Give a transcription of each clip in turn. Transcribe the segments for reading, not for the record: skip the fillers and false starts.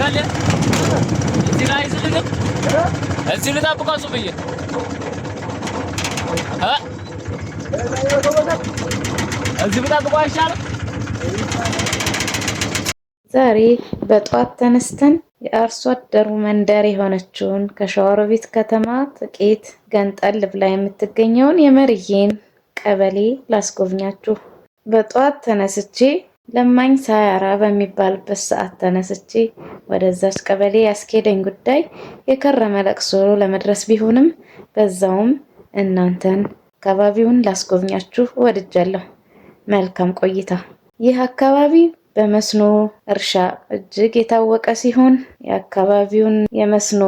አለ እዚህ ላይ ዝልልም እዚህ ልጠብቀው ብዬ እዚህ ብጠብቀው አይሻልም? ዛሬ በጧት ተነስተን የአርሶ አደሩ መንደር የሆነችውን ከሸዋሮቢት ከተማ ጥቂት ገንጠል ብላ የምትገኘውን የመርዬን ቀበሌ ላስጎብኛችሁ። በጧት ተነስቼ ለማኝ ሳያራ በሚባልበት ሰዓት ተነስቼ ወደዛች ቀበሌ ያስኬደኝ ጉዳይ የከረመ ለቅሶ ለመድረስ ቢሆንም በዛውም እናንተን አካባቢውን ላስጎብኛችሁ ወድጃለሁ። መልካም ቆይታ። ይህ አካባቢ በመስኖ እርሻ እጅግ የታወቀ ሲሆን የአካባቢውን የመስኖ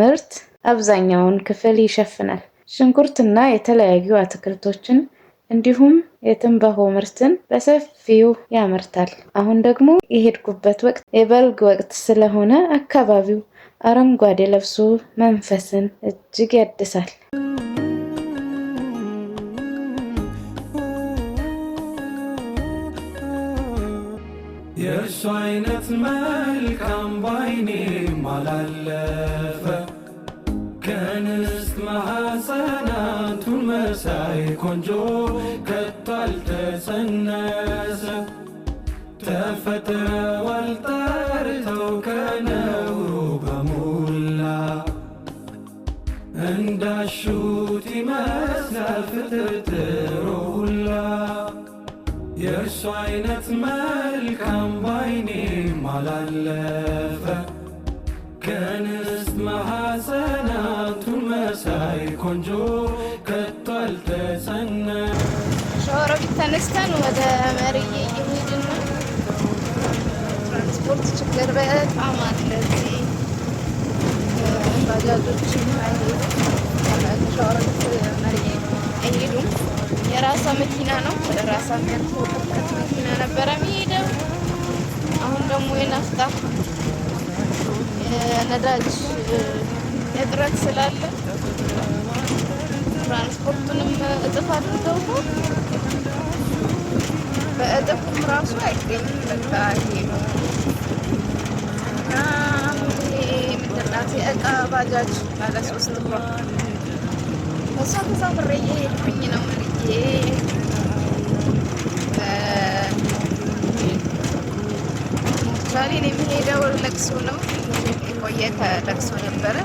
ምርት አብዛኛውን ክፍል ይሸፍናል። ሽንኩርትና የተለያዩ አትክልቶችን እንዲሁም የትንባሆ ምርትን በሰፊው ያመርታል። አሁን ደግሞ የሄድኩበት ወቅት የበልግ ወቅት ስለሆነ አካባቢው አረንጓዴ ለብሶ መንፈስን እጅግ ያድሳል። የእርሱ አይነት መልካም ባይኔ ማላለፈ ከንስት ማሐፀናቱን መሳይ ቆንጆ ከቶ አልተጸነሰ ተፈጥረዋል ጠርተው ከነውሩ በሙላ እንዳሹት ይመስላል ፍጥሮ ሁላ የእርሱ አይነት መልካም ባይኔ ማላለፈ ከንስት ማሐፀናቱን መሳይ ቆንጆ ከቶ አልተጸነሰ። ሸዋሮቢት ተነስተን ወደ መርዬ እየሄድን ነው። ትራንስፖርት ችግር በጣም አለ። እዚህ ባጃጆችም አይሄዱም። ከሸዋሮቢት መርዬ አይሄዱም። የራሷ መኪና ነው። ራሷ የሚያልፍበት መኪና ነበረ የሚሄደው። አሁን ደግሞ የናፍጣ የነዳጅ እጥረት ስላለ ትራንስፖርቱንም እጥፍ አድርገው ነው። በእጥፍም ራሱ አይገኝም። በቃ ይሄ ነው እና ምንድን ናት የእቃ ባጃጅ ባለ 3 እግሯ እሷ ተሳፍሬ እየሄድኩኝ ነው። ዛሬን የሚሄደው ለቅሶ ነው። የቆየ ከለቅሶ ነበረ።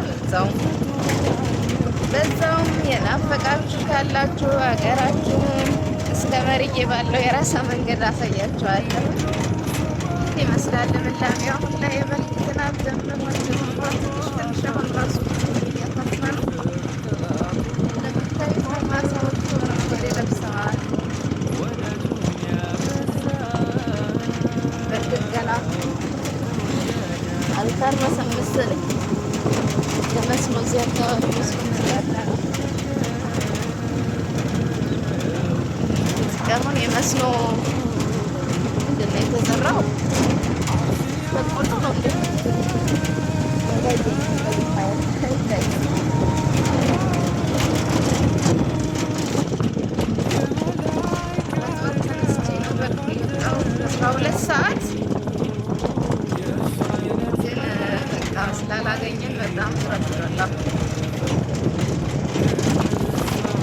በዛውም የናፈቃችሁ ካላችሁ ሀገራችሁን እስከ መርዬ ባለው የራሳ መንገድ አሳያችኋለሁ። ይመስላል ልምላሜው አሁን ላይ የበልግ ዝናብ ጀምሯል። ትንሽ ትንሽ አሁን ራሱ እያታፍነ ነው። እንደምታዩት ማሳዎቹ አረንጓዴ ለብሰዋል። በእርግጥ ገና አልታረሰም መሰለኝ። ለመስኖ እዚህ አካባቢ መስኖ ያለ ነው። እስካሁን የመስኖ ምንድን ነው የተዘራው? በቆሎ ነው እንደ ሰዓት ግን በቃ ስላላገኘን በጣም ተረፍረላ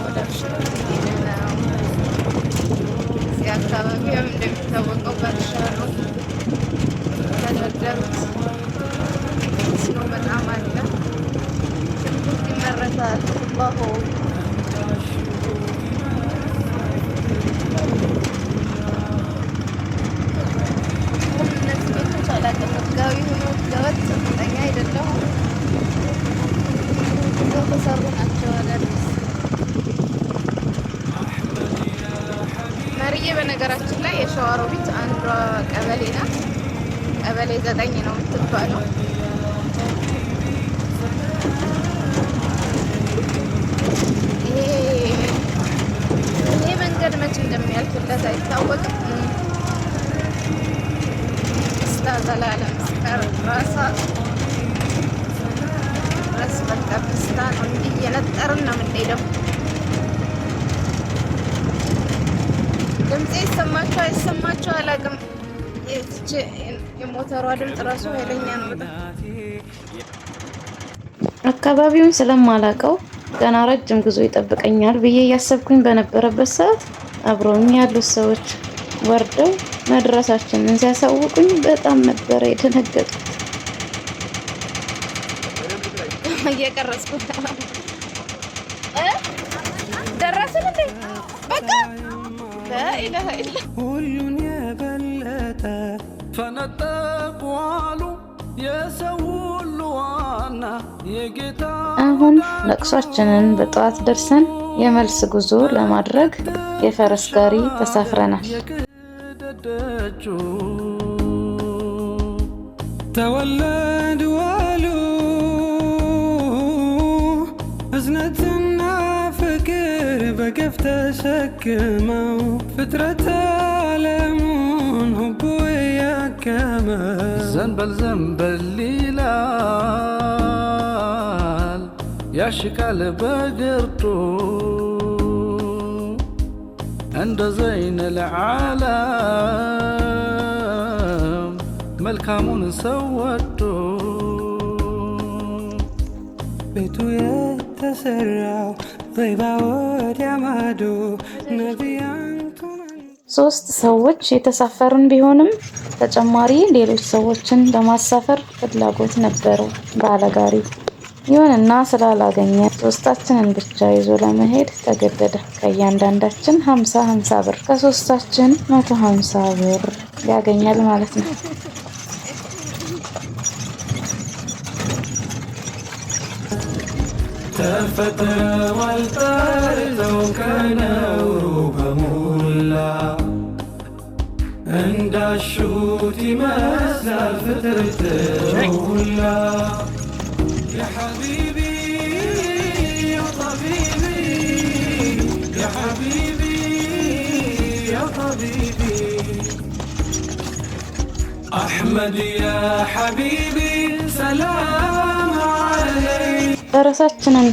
ወደ እርሻ ነው። እዚህ አካባቢ እንደሚታወቀው በእርሻ ነው የተደረደሩት። መስኖ በጣም አለ። ሽንኩርት ይመረታል። ባሆ ህጋዊ ሆኖ ህገወጥ እርግጠኛ አይደለሁም። ተሰሩ ናቸው። አዳዲስ መርዬ በነገራችን ላይ የሸዋሮቢት አንዷ ቀበሌ ናት። ቀበሌ 9 ነው የምትባለው። ይሄ መንገድ መቼ እንደሚያልፍለት አይታወቅም። ዘላለም ራሳ ድረስ በቃ ፒስታ ነው። እንዲህ እየነጠርን ነው የምንሄደው። ድምፄ ይሰማችሁ አይሰማችሁ አላውቅም። እቺ የሞተሯ ድምፅ ራሱ ኃይለኛ ነው በጣም። አካባቢውን ስለማላቀው ገና ረጅም ጉዞ ይጠብቀኛል ብዬ እያሰብኩኝ በነበረበት ሰዓት አብረውኝ ያሉት ሰዎች ወርደው መድረሳችንን ሲያሳውቁኝ በጣም ነበር የደነገጥኩት። እየቀረጽኩ ደረስን እንዴ? በቃ ላኢላሀ ኢላ ሁሉን የበለጠ ፈነጠቁ አሉ የሰው ሁሉ ዋና የጌታ። አሁን ለቅሷችንን በጠዋት ደርሰን የመልስ ጉዞ ለማድረግ የፈረስ ጋሪ ተሳፍረናል። ተወለዱ አሉ እዝነትና ፍቅር በገፍ ተሸክመው ፍጥረት ዓለሙን ሁቡ ያከመ ዘንበል ዘንበል ይላል ያሽቃል በግርጡ እንደ ዘይን العالم መልካሙን ሰው ወዶ ቤቱ የተሰራው በይባ ወዲያ ማዶ ነቢያንቱ። 3 ሰዎች የተሳፈሩን ቢሆንም ተጨማሪ ሌሎች ሰዎችን ለማሳፈር ፍላጎት ነበረው ባለጋሪው። ይሁንና ስላላገኘ 3ታችንን ብቻ ይዞ ለመሄድ ተገደደ። ከእያንዳንዳችን 50 ብር፣ ከ3ታችን 150 ብር ያገኛል ማለት ነው። ተፈጥረዋል ጠርተው ከነውሩ በሙላ እንዳሹት ይመስላል ፍጥረትው ሁላ يا حبيبي يا طبيبي يا حبيبي يا طبيبي أحمد يا حبيبي سلام عليك. ፈረሳችንን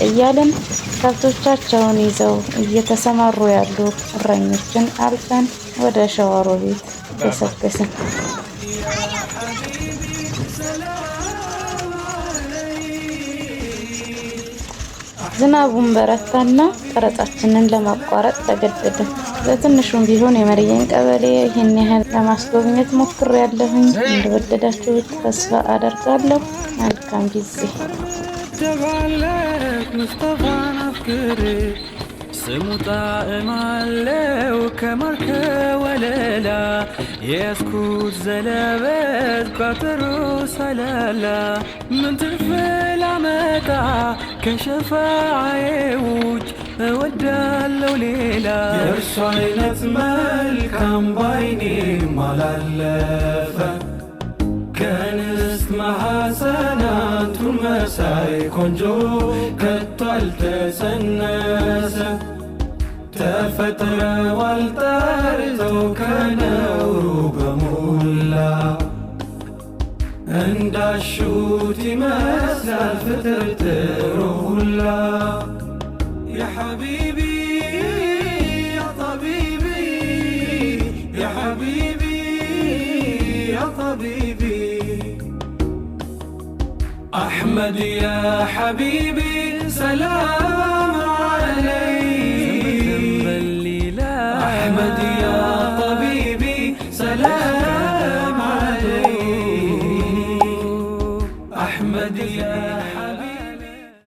እያለን ከብቶቻቸውን ይዘው እየተሰማሩ ያሉ እረኞችን አልፈን ወደ ሸዋሮ ቤት ገሰገስን። ዝናቡን በረታና ቀረጻችንን ለማቋረጥ ተገደድን። በትንሹም ቢሆን የመርየን ቀበሌ ይህን ያህል ለማስጎብኘት ሞክሬያለሁኝ። እንደወደዳችሁት ተስፋ አደርጋለሁ። መልካም ጊዜ። تبعلك مصطفى نفكري ስሙ ጣዕም አለው ከማርከ ወለላ የስኩት ዘለበት ቋጠሮ ሰላላ ምን ትርፍ ላመጣ ከሸፋዓዬ ውጭ እወዳለው ሌላ የእርሱ አይነት መልካም ባይኔ ማላለፈ ከንስት ማሐሰናቱን መሳይ ቆንጆ ከቶ አልተጸነሰ ተፈጥረዋል ጠርተው ከነውሩ በሙላ እንዳሹት ይመስላል ፍጥረትው ሁላ يا حبيبي يا طبيبي يا حبيبي يا طبيبي أحمد يا حبيبي سلام عليك